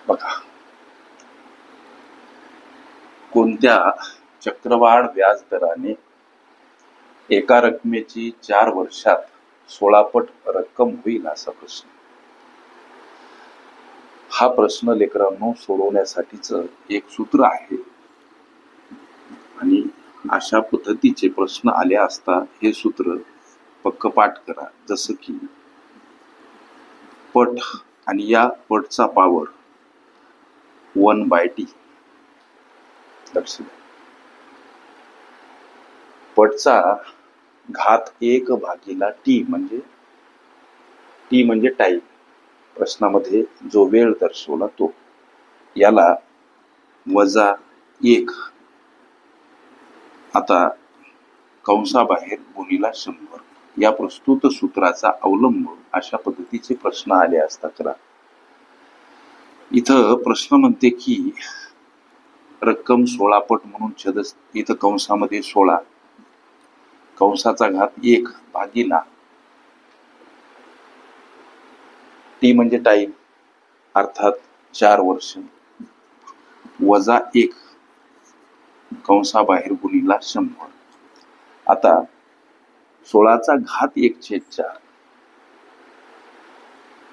बघा, कोणत्या चक्रवाढ व्याज दराने एका रकमेची 4 वर्षात 16 पट रक्कम होईल असा प्रश्न. हा प्रश्न लेकरांनो सोडवण्यासाठीच एक सूत्र आहे आणि अशा पद्धतीचे प्रश्न आले असता हे सूत्र पक्क पाठ करा. जसं की पट आणि या पटचा पावर 1/t. लक्ष द्या, पटचा घात 1 भागीला टी म्हणजे टाईम. प्रश्नामध्ये जो वेळ दर्शवला तो, याला -1 आता कंसाबाहेर गुणिला 100 या प्रस्तुत सूत्राचा अवलंब अशा पद्धतीचे प्रश्न आले असता करा. इथं प्रश्न म्हणते की रक्कम 16 पट म्हणून छेदस, इथं कंसामध्ये 16 कंसाचा घात 1 भागीला टी म्हणजे टाईम अर्थात 4 वर्ष -1 कंसाबाहेर गुणिला 100. आता 16चा घात 1/4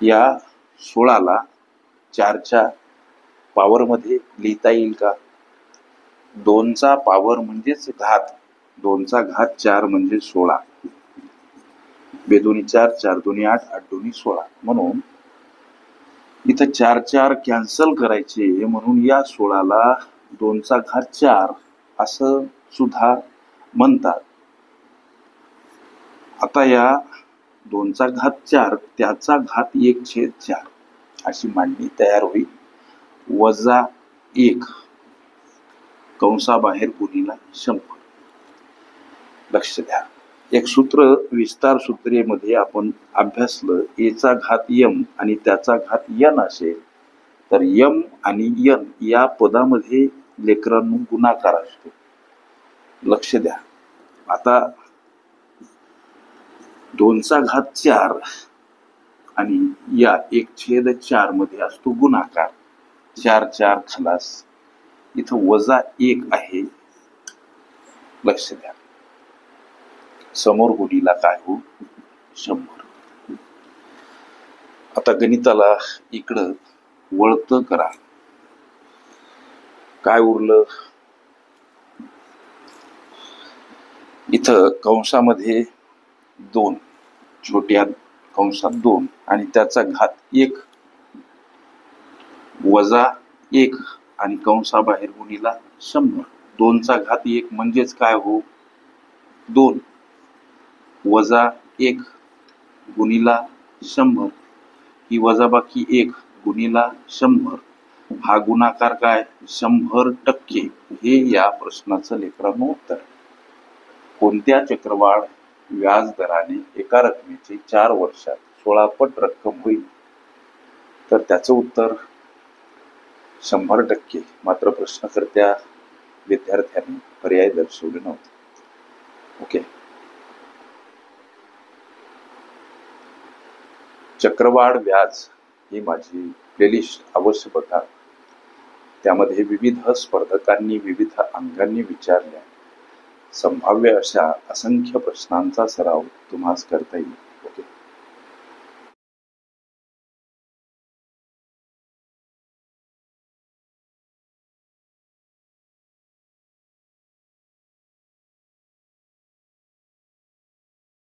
या 16ला 4च्या पॉवर मध्ये लिहिता येईल का? 2चा पॉवर म्हणजेच घात, 2चा घात 4 म्हणजे 16, बेदोनी 4, 4 दोन्ही 8, 8 दोन्ही 16. म्हणून इथं 4 4 कॅन्सल करायचे, म्हणून या 16ला 2चा घात 4 असं सुद्धा म्हणतात. आता या 2चा घात 4 त्याचा घात 1/4 अशी मांडणी तयार होईल. -1 कंसाबाहेर गुणिला 100. लक्ष द्या, एक सूत्र विस्तार सूत्रेमध्ये आपण अभ्यासलं, एचा घात m आणि त्याचा घात n असेल तर m आणि n या पदामध्ये लेकरांनो गुणाकार असतो. लक्ष द्या, आता 2चा घात 4 आणि या 1/4 मध्ये असतो गुणाकार. 4 4 खलास, इथं -1 आहे. लक्ष द्या, समोर गुणीला काय हो 100. आता गणिताला इकडं वळतं करा. काय उरलं? इथं कंसामध्ये 2 छोट्या कंसात 2 आणि त्याचा घात 1 -1 आणि कंसाबाहेर गुणिला 100. 2चा घात 1 म्हणजेच काय हो 2 -1 गुणिला 100 ही वजाबाकी 1 गुणिला 100 हा गुणाकार काय 100%. हे या प्रश्नाचं लेकरांनो उत्तर. कोणत्या चक्रवाढ व्याज दराने एका रकमेची 4 वर्षात 16 पट रक्कम होईल? तर त्याचं उत्तर 100%. मात्र प्रश्नकर्त्या विद्यार्थ्यांनी पर्याय दर्शवले नव्हते. ओके, चक्रवाढ व्याज ही माझी प्लेलिस्ट अवश्य बघा. त्यामध्ये विविध स्पर्धकांनी विविध अंगांनी विचारल्या संभाव्य अशा असंख्य प्रश्नांचा सराव तुम्हास करता येईल.